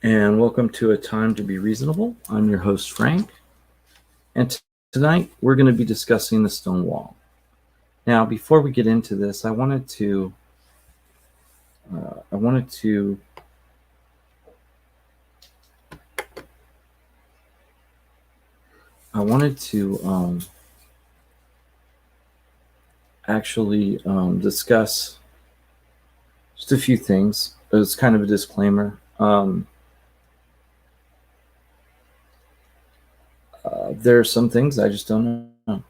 And welcome to A Time to Be Reasonable. I'm your host, Frank. And tonight we're going to be discussing the stone wall. Now, before we get into this, I wanted to actually discuss just a few things. It's kind of a disclaimer. There are some things I just don't know.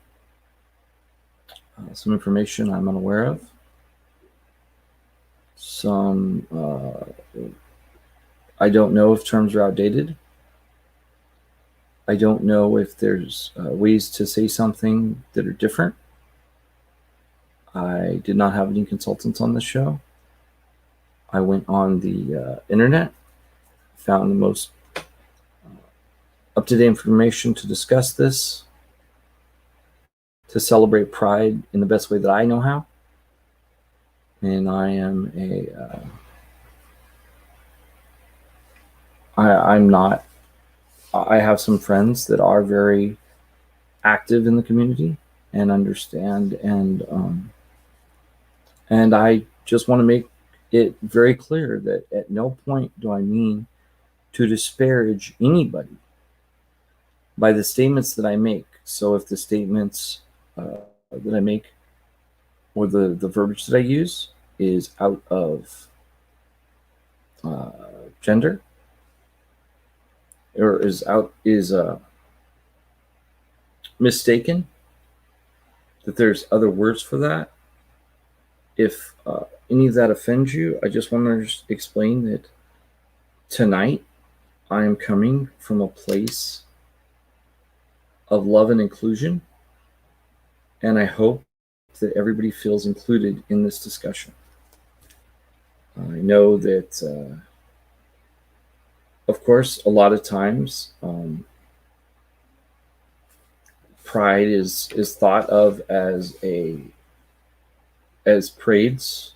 Some information I'm unaware of. Some I don't know if terms are outdated. I don't know if there's ways to say something that are different. I did not have any consultants on this show. I went on the internet, found the most up-to-date information to discuss this, to celebrate Pride in the best way that I know how. And I am I'm not, I have some friends that are very active in the community and understand, and I just want to make it very clear that at no point do I mean to disparage anybody by the statements that I make. So if the statements that I make or the verbiage that I use is out of gender or is mistaken, that there's other words for that. If any of that offends you, I just want to explain that tonight I am coming from a place of love and inclusion, and I hope that everybody feels included in this discussion. I know that, of course, a lot of times Pride is thought of as parades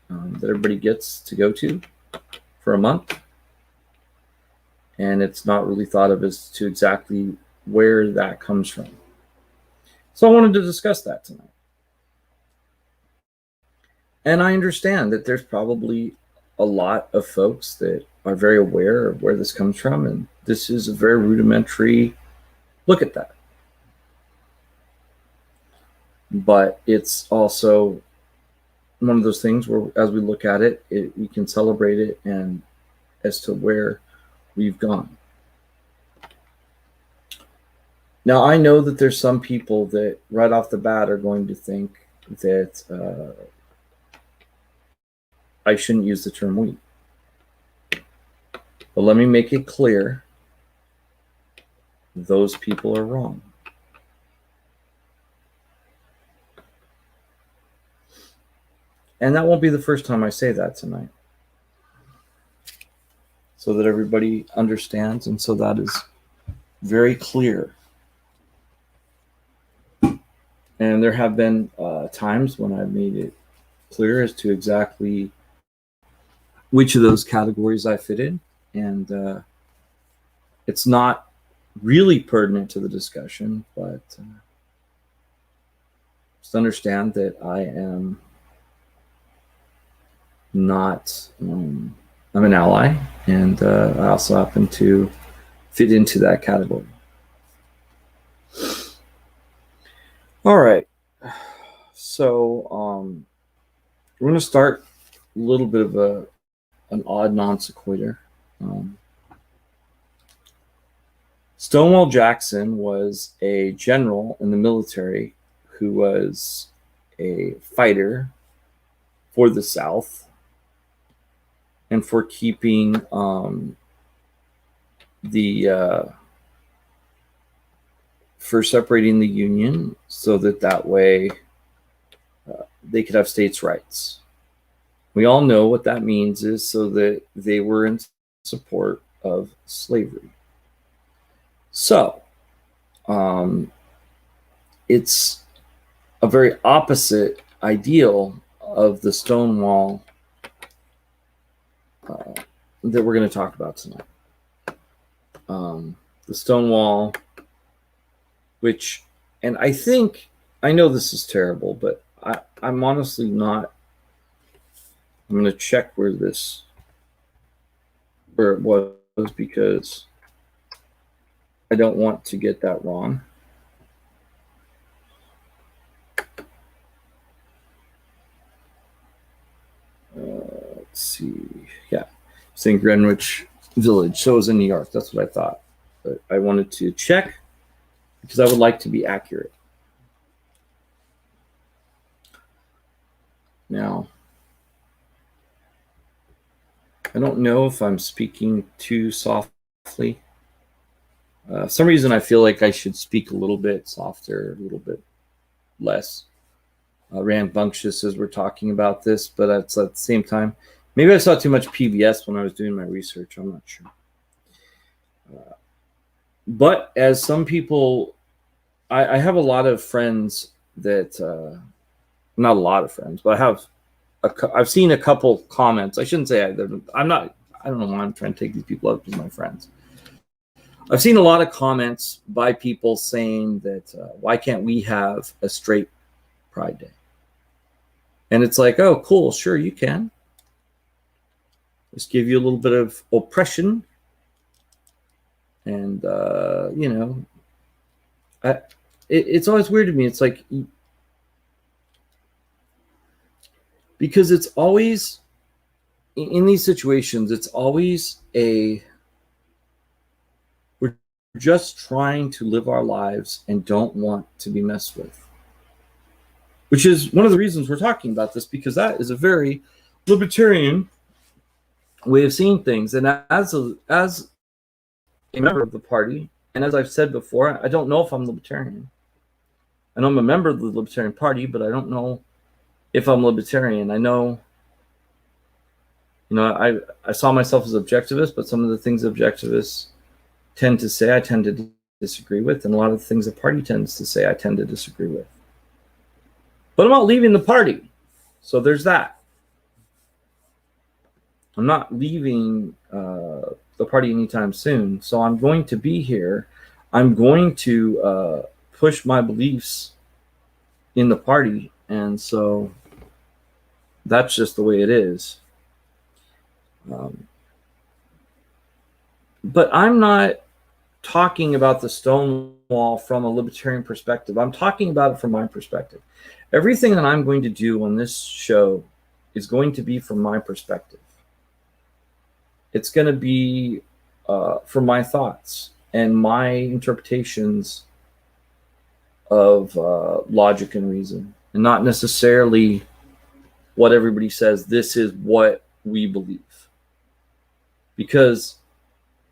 that everybody gets to go to for a month, and it's not really thought of as to exactly where that comes from. So I wanted to discuss that tonight. And I understand that there's probably a lot of folks that are very aware of where this comes from, and this is a very rudimentary look at that. But it's also one of those things where, as we look at it, we can celebrate it and as to where we've gone. Now, I know that there's some people that right off the bat are going to think that I shouldn't use the term we. But let me make it clear, those people are wrong. And that won't be the first time I say that tonight. So that everybody understands, and so that is very clear. And there have been times when I've made it clear as to exactly which of those categories I fit in. And it's not really pertinent to the discussion, but just understand that I am not, I'm an ally, and I also happen to fit into that category. All right. So we're going to start a little bit of an odd non sequitur. Stonewall Jackson was a general in the military who was a fighter for the South and for keeping for separating the Union so that way they could have states' rights. We all know what that means is so that they were in support of slavery. So it's a very opposite ideal of the Stonewall that we're going to talk about tonight. The Stonewall, which, and I know this is terrible, but I'm honestly not. I'm going to check where it was, because I don't want to get that wrong. Let's see. Yeah, it's in Greenwich Village. So it was in New York. That's what I thought. But I wanted to check because I would like to be accurate. Now, I don't know if I'm speaking too softly. For some reason, I feel like I should speak a little bit softer, a little bit less rambunctious as we're talking about this, but at the same time, maybe I saw too much PBS when I was doing my research. I'm not sure. But as some people, I have a lot of friends that, not a lot of friends, but I've seen a couple comments. I shouldn't say I don't know why I'm trying to take these people up as my friends. I've seen a lot of comments by people saying that why can't we have a straight Pride Day? And it's like, oh, cool, sure, you can. Just give you a little bit of oppression. And, it's always weird to me. It's like, because it's always, in these situations, it's always we're just trying to live our lives and don't want to be messed with. Which is one of the reasons we're talking about this, because that is a very libertarian way of seeing things. And as a member of the party, and as I've said before, I don't know if I'm libertarian. I know I'm a member of the Libertarian Party, but I don't know if I'm libertarian. I know, I saw myself as objectivist, but some of the things objectivists tend to say I tend to disagree with, and a lot of the things the party tends to say I tend to disagree with. But I'm not leaving the party, so there's that. I'm not leaving the party anytime soon, so I'm going to be here. I'm going to push my beliefs in the party, and so that's just the way it is. But I'm not talking about the Stonewall from a libertarian perspective. I'm talking about it from my perspective. Everything that I'm going to do on this show is going to be from my perspective. It's going to be from my thoughts and my interpretations of logic and reason, and not necessarily what everybody says this is what we believe. Because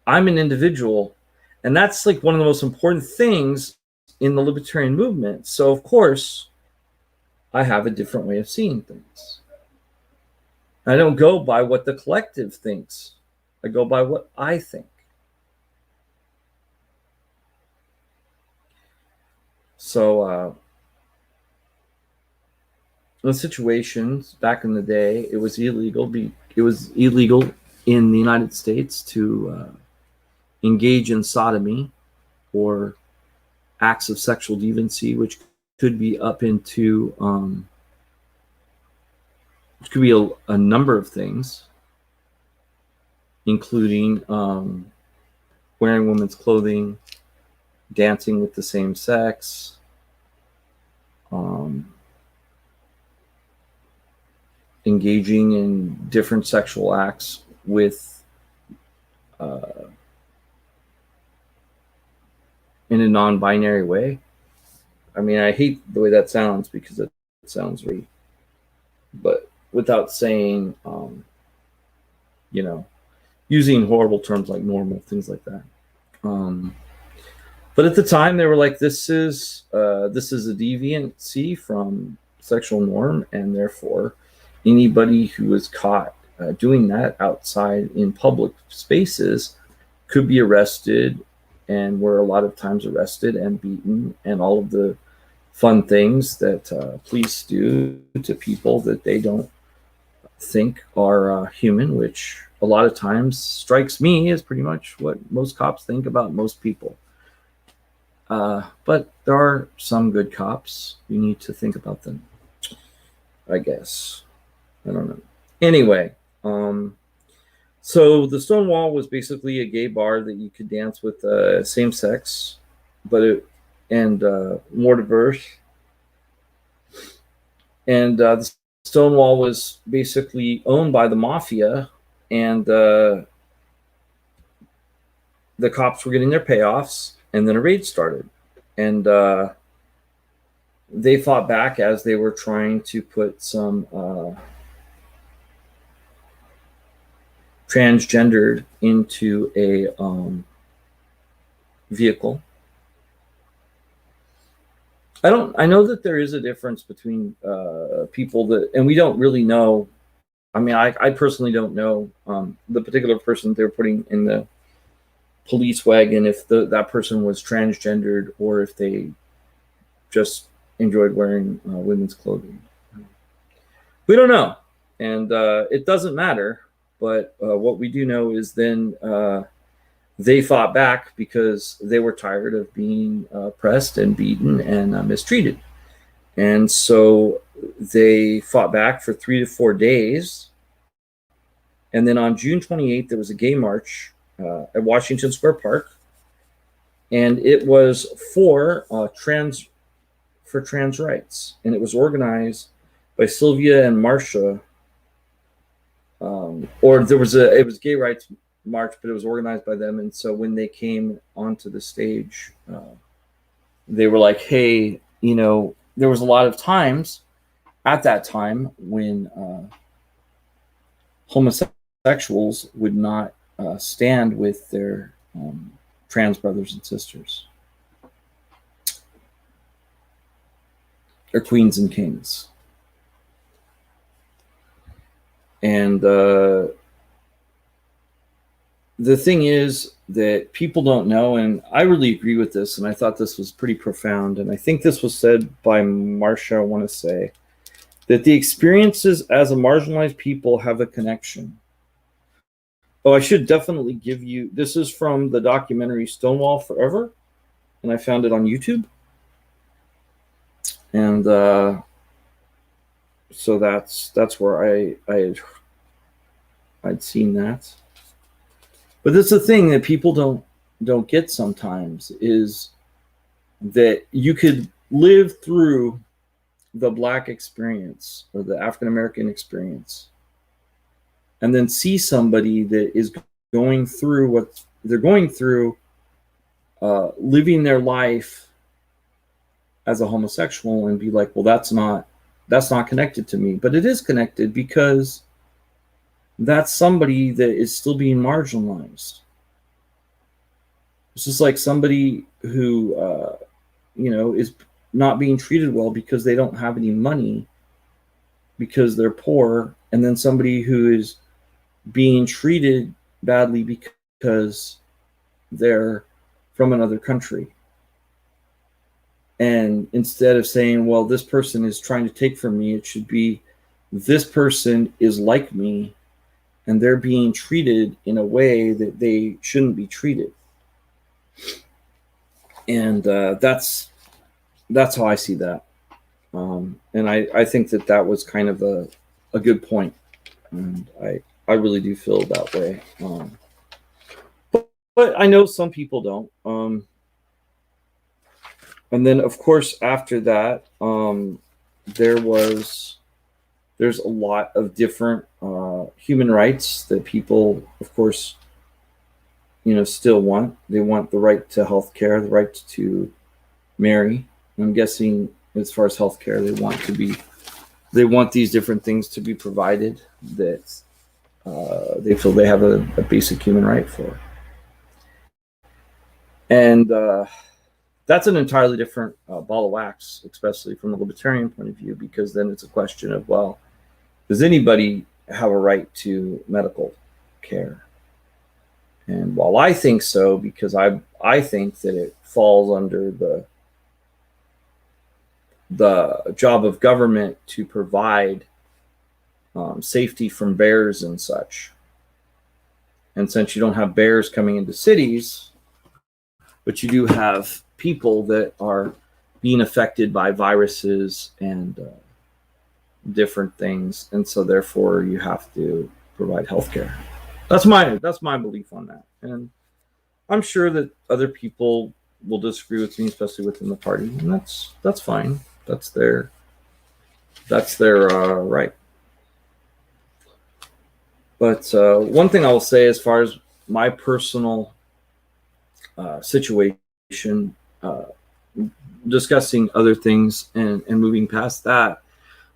I'm an individual, and that's like one of the most important things in the libertarian movement. So of course, I have a different way of seeing things. I don't go by what the collective thinks. I go by what I think. So in situations back in the day, it was illegal. It was illegal in the United States to engage in sodomy or acts of sexual deviancy, which could be up into which could be a number of things, including wearing women's clothing, dancing with the same sex, engaging in different sexual acts with in a non-binary way. I mean, I hate the way that sounds because it sounds really, but without saying, using horrible terms like normal, things like that. But at the time, they were like, this is a deviancy from sexual norm, and therefore, anybody who was caught doing that outside in public spaces could be arrested, and were a lot of times arrested and beaten, and all of the fun things that police do to people that they don't think are human, which a lot of times strikes me as pretty much what most cops think about most people. But there are some good cops. You need to think about them, I guess. I don't know. Anyway, so the Stonewall was basically a gay bar that you could dance with same sex, and more diverse. And the Stonewall was basically owned by the mafia, and the cops were getting their payoffs, and then a raid started, and they fought back as they were trying to put some transgendered into a vehicle. I know that there is a difference between people that, and we don't really know. I mean, I personally don't know the particular person they're putting in the police wagon, if that person was transgendered or if they just enjoyed wearing women's clothing. We don't know, and it doesn't matter. But what we do know is then they fought back because they were tired of being pressed and beaten and mistreated. And so they fought back for 3 to 4 days. And then on June 28th, there was a gay march at Washington Square Park. And it was for trans rights. And it was organized by Sylvia and Marcia. It was gay rights march, but it was organized by them. And so when they came onto the stage, they were like, hey, there was a lot of times at that time when homosexuals would not stand with their trans brothers and sisters, or queens and kings. And the thing is that people don't know, and I really agree with this, and I thought this was pretty profound, and I think this was said by Marcia, I want to say, that the experiences as a marginalized people have a connection. Oh, I should definitely give you, this is from the documentary Stonewall Forever, and I found it on YouTube. And so that's where I'd seen that. But that's the thing that people don't get sometimes, is that you could live through the Black experience or the African American experience, and then see somebody that is going through what they're going through, living their life as a homosexual, and be like, well, that's not connected to me. But it is connected, because that's somebody that is still being marginalized. It's just like somebody who is not being treated well because they don't have any money, because they're poor, and then somebody who is being treated badly because they're from another country. And instead of saying, well, this person is trying to take from me, it should be, this person is like me, and they're being treated in a way that they shouldn't be treated. And that's how I see that. And I think that was kind of a good point. And I really do feel that way. But I know some people don't. And then, of course, after that, there's a lot of different human rights that people, of course, still want. They want the right to health care, the right to marry. I'm guessing as far as health care, they want these different things to be provided that they feel they have a basic human right for. And that's an entirely different ball of wax, especially from a libertarian point of view, because then it's a question of, well, does anybody have a right to medical care? And while I think so, because I think that it falls under the job of government to provide safety from bears and such. And since you don't have bears coming into cities, but you do have people that are being affected by viruses and different things, and so therefore you have to provide healthcare. That's my belief on that, and I'm sure that other people will disagree with me, especially within the party, and that's fine. That's their right. But one thing I will say, as far as my personal situation, discussing other things and moving past that,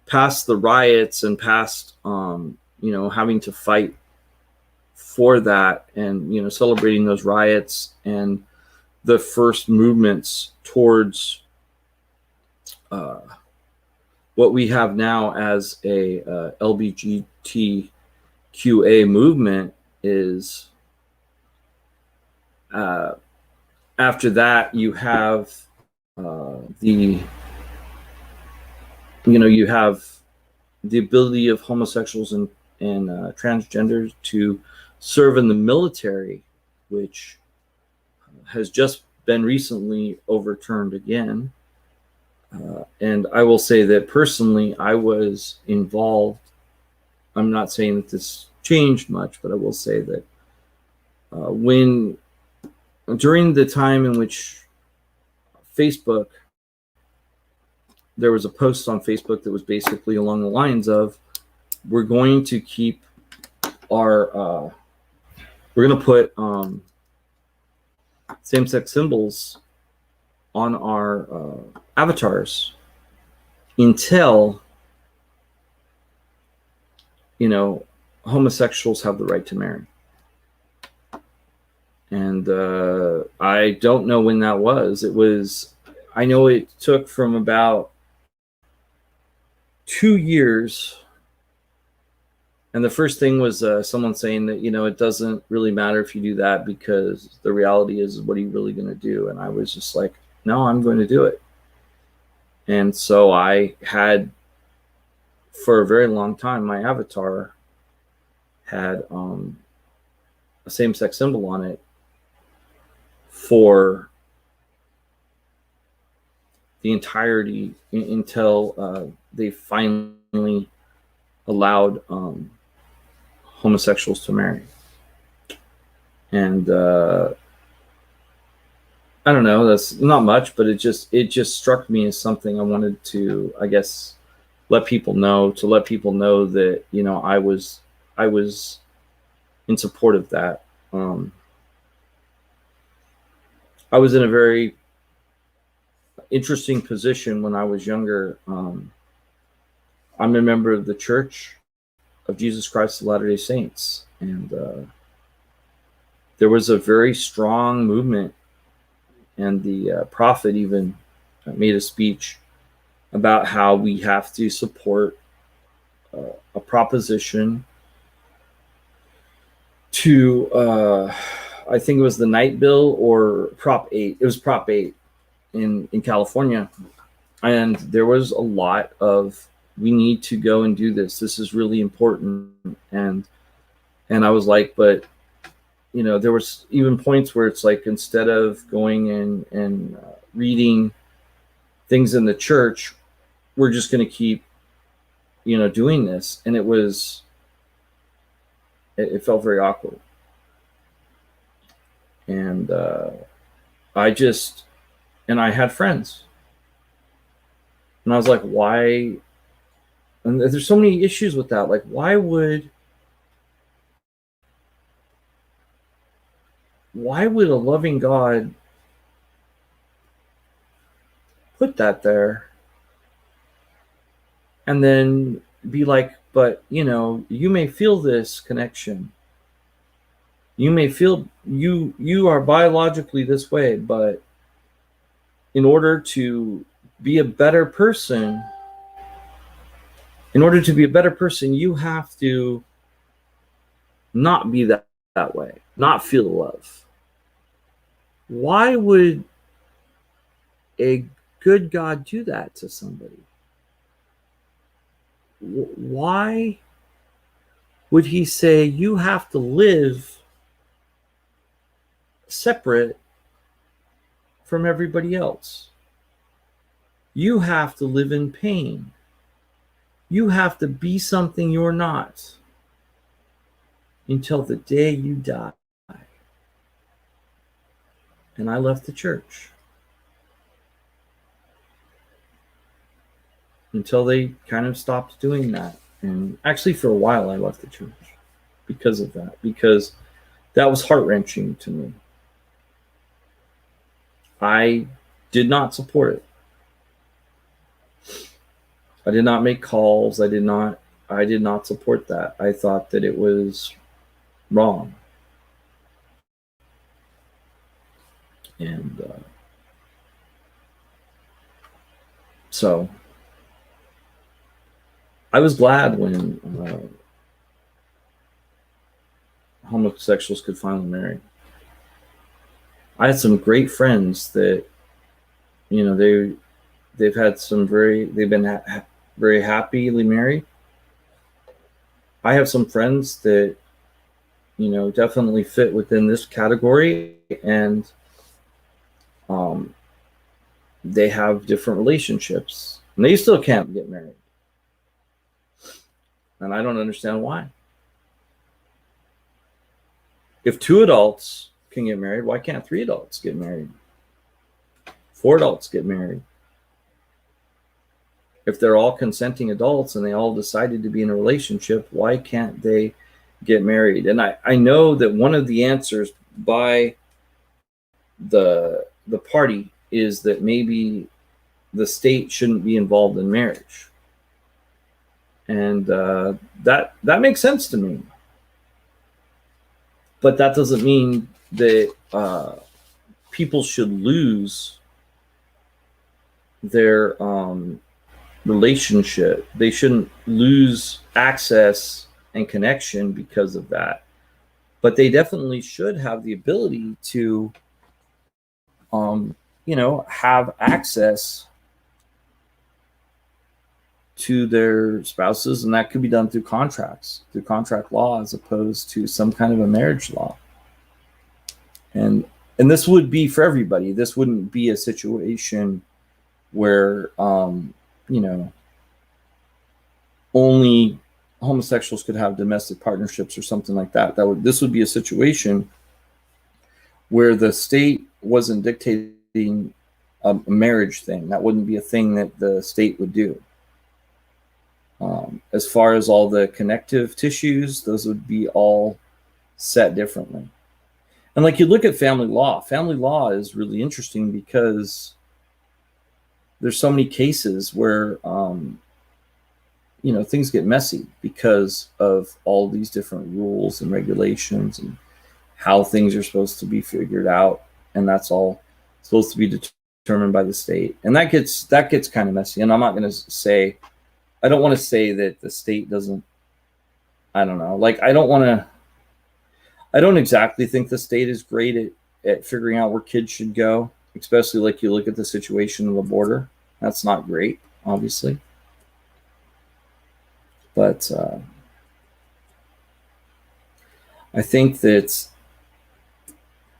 past the riots and past having to fight for that, and celebrating those riots and the first movements towards what we have now as a LGBTQIA movement is, after that you have you have the ability of homosexuals and transgenders to serve in the military, which has just been recently overturned again. And I will say that personally, I was involved. I'm not saying that this changed much, but I will say that during the time in which Facebook, there was a post on Facebook that was basically along the lines of, we're going to keep we're going to put same-sex symbols on our avatars until homosexuals have the right to marry. And I don't know when that was. I know it took from about 2 years. And the first thing was someone saying that, it doesn't really matter if you do that, because the reality is, what are you really going to do? And I was just like, no, I'm going to do it. And so I had, for a very long time, my avatar had a same-sex symbol on it for the entirety until they finally allowed homosexuals to marry. And I don't know, that's not much, but it just struck me as something I wanted to, I guess, let people know that I was in support of that. I was in a very interesting position when I was younger. I'm a member of the Church of Jesus Christ of Latter-day Saints, and there was a very strong movement, and the prophet even made a speech about how we have to support a proposition to, I think it was the Night Bill or Prop 8. It was Prop 8 in California. And there was a lot of, we need to go and do this. This is really important. And I was like, but, there was even points where it's like, instead of going and reading things in the church, we're just going to keep, doing this. And it felt very awkward. And I had friends. And I was like, why? And there's so many issues with that. Like, why would a loving God put that there and then be like, but you may feel this connection, you may feel you are biologically this way, but in order to be a better person, you have to not be that way, not feel love. Why would a good God do that to somebody? Why? would he say you have to live separate from everybody else? You have to live in pain. You have to be something you're not until the day you die. And I left the church until they kind of stopped doing that. And actually, for a while, I left the church because of that, because that was heart-wrenching to me. I did not support it. I did not make calls. I did not support that. I thought that it was wrong. And so I was glad when homosexuals could finally marry. I had some great friends that, you know, they've had some they've been very happily married. I have some friends that, you know, definitely fit within this category, and they have different relationships, and they still can't get married. And I don't understand why. If 2 adults can get married, why can't 3 adults get married? 4 adults get married. If they're all consenting adults and they all decided to be in a relationship, why can't they get married? And I know that one of the answers by the party is that maybe the state shouldn't be involved in marriage. And that makes sense to me. But that doesn't mean that people should lose their relationship. They shouldn't lose access and connection because of that. But they definitely should have the ability to, you know, have access to their spouses, and that could be done through contracts, through contract law, as opposed to some kind of a marriage law. And this would be for everybody. This wouldn't be a situation where, you know, only homosexuals could have domestic partnerships or something like that. This would be a situation where the state wasn't dictating a marriage thing. That wouldn't be a thing that the state would do. As far as all the connective tissues, those would be all set differently. And like, you look at family law is really interesting because there's so many cases where, you know, things get messy because of all these different rules and regulations and how things are supposed to be figured out. And that's all supposed to be determined by the state. And that gets kind of messy. And I'm not going to say, I don't want to say that the state doesn't, I don't know. Like, I don't exactly think the state is great at figuring out where kids should go, especially like you look at the situation of the border. That's not great, obviously. But I think that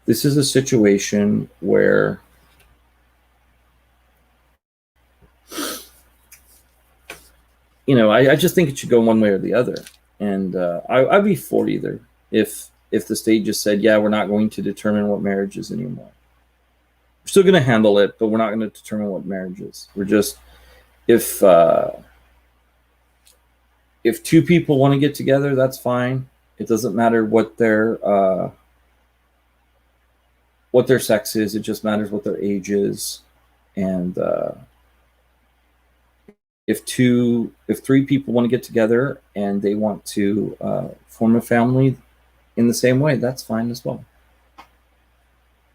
this is a situation where you know, I just think it should go one way or the other. And I'd be for either if the state just said, yeah, we're not going to determine what marriage is anymore. We're still going to handle it, but we're not going to determine what marriage is. We're just, if 2 people want to get together, that's fine. It doesn't matter what their sex is. It just matters what their age is. And if 3 people want to get together and they want to form a family in the same way, that's fine as well.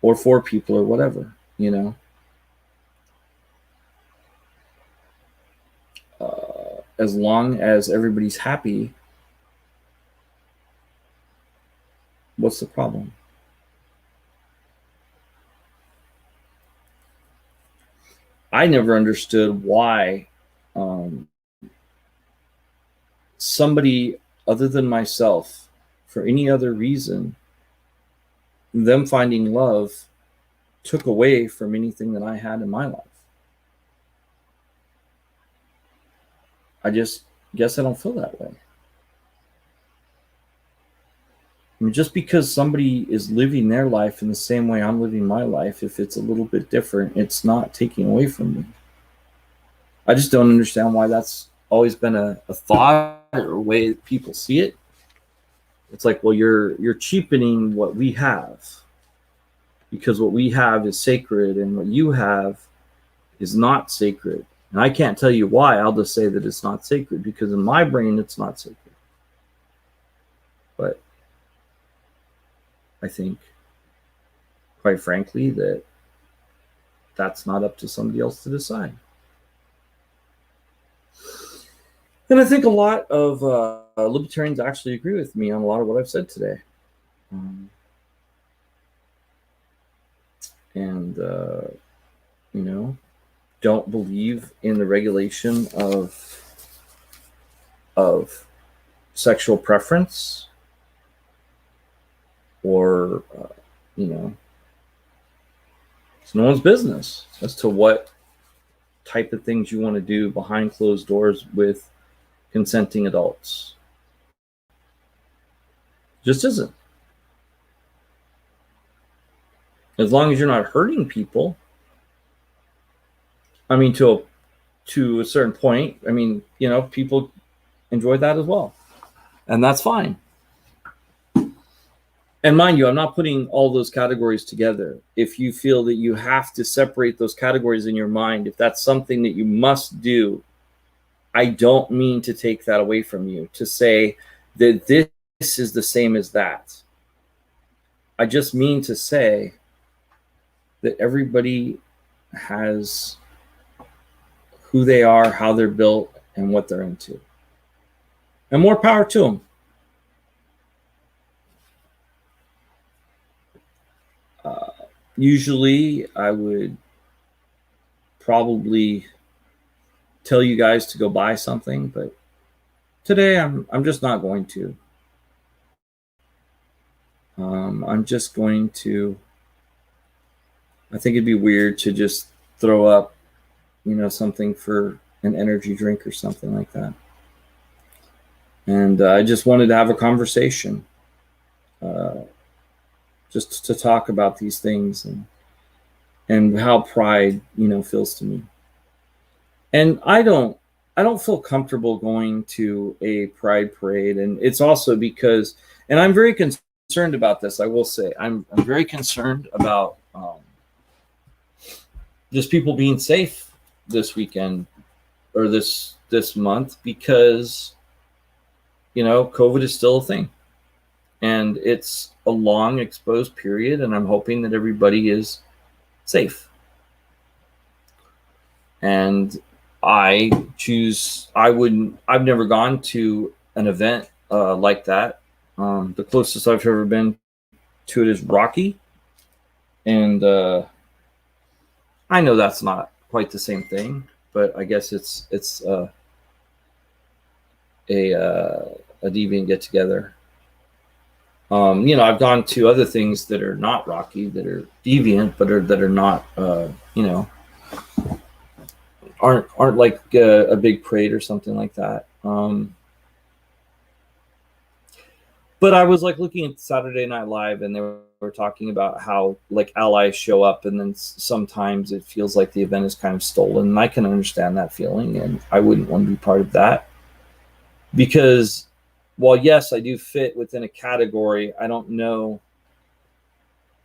Or 4 people or whatever, you know. As long as everybody's happy, what's the problem? I never understood why somebody other than myself for any other reason, them finding love took away from anything that I had in my life. I just guess I don't feel that way. I mean, just because somebody is living their life in the same way I'm living my life, if it's a little bit different, it's not taking away from me. I just don't understand why that's always been a thought or a way that people see it. It's like, well, you're cheapening what we have, because what we have is sacred and what you have is not sacred. And I can't tell you why. I'll just say that it's not sacred, because in my brain it's not sacred. But I think, quite frankly, that that's not up to somebody else to decide. And I think a lot of libertarians actually agree with me on a lot of what I've said today. And, you know, don't believe in the regulation of sexual preference, or, you know, it's no one's business as to what type of things you want to do behind closed doors with consenting adults. Just isn't. As long as you're not hurting people. I mean, to a certain point, I mean, you know, people enjoy that as well. And that's fine. And mind you, I'm not putting all those categories together. If you feel that you have to separate those categories in your mind, if that's something that you must do, I don't mean to take that away from you, to say that this is the same as that. I just mean to say that everybody has who they are, how they're built, and what they're into. And more power to them. Usually, I would probably tell you guys to go buy something, but today I'm just not going to. I'm just going to. I think it'd be weird to just throw up, you know, something for an energy drink or something like that. And I just wanted to have a conversation, just to talk about these things and how pride, you know, feels to me. And I don't feel comfortable going to a pride parade, and it's also because, and I'm very concerned about this. I will say I'm very concerned about just people being safe this weekend or this month, because, you know, COVID is still a thing, and it's a long exposed period, and I'm hoping that everybody is safe. And I've never gone to an event like that. The closest I've ever been to it is Rocky, and I know that's not quite the same thing, but I guess it's a deviant get together. You know, I've gone to other things that are not Rocky, that are deviant, but that are not, you know, aren't like a big parade or something like that. But I was like looking at Saturday Night Live, and they were talking about how like allies show up, and then sometimes it feels like the event is kind of stolen. And I can understand that feeling, and I wouldn't want to be part of that, because while yes, I do fit within a category, I don't know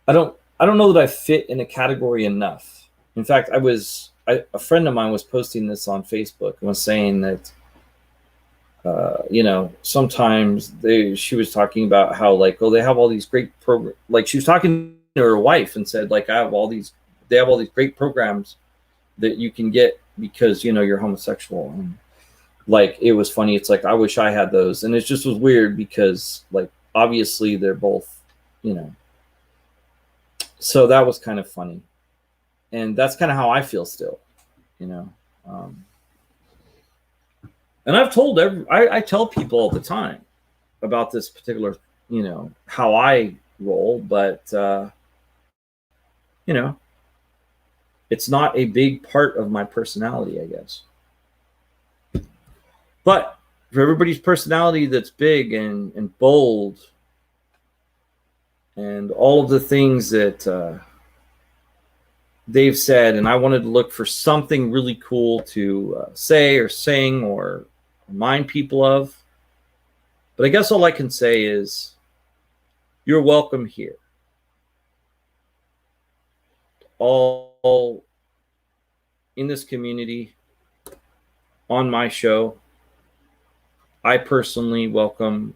that I fit in a category enough. In fact, a friend of mine was posting this on Facebook and was saying that, you know, sometimes she was talking about how like, oh, they have all these great programs. Like she was talking to her wife and said, like, they have all these great programs that you can get because, you know, you're homosexual. And like, it was funny. It's like, I wish I had those. And it just was weird because like, obviously they're both, you know, so that was kind of funny. And that's kind of how I feel still, you know. And I've told I tell people all the time, about this particular, how I roll, but it's not a big part of my personality, I guess. But for everybody's personality that's big and bold and all of the things that they've said, and I wanted to look for something really cool to say or sing or remind people of. But I guess all I can say is you're welcome here. All in this community, on my show, I personally welcome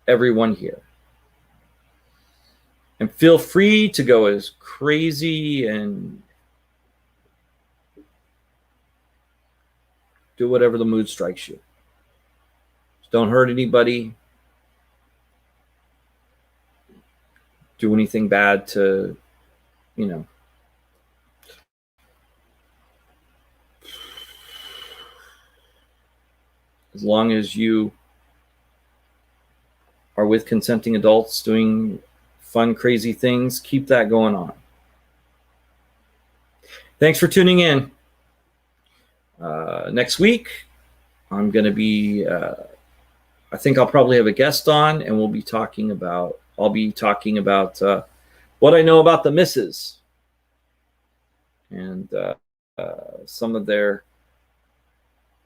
everyone here. And feel free to go as crazy and do whatever the mood strikes you. Just don't hurt anybody. Do anything bad to, as long as you are with consenting adults doing fun, crazy things, keep that going on. Thanks for tuning in. Next week, I'm going to be, I think I'll probably have a guest on, and I'll be talking about what I know about the misses and some of their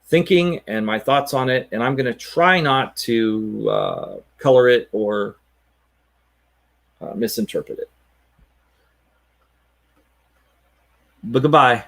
thinking and my thoughts on it. And I'm going to try not to color it or misinterpret it. But goodbye.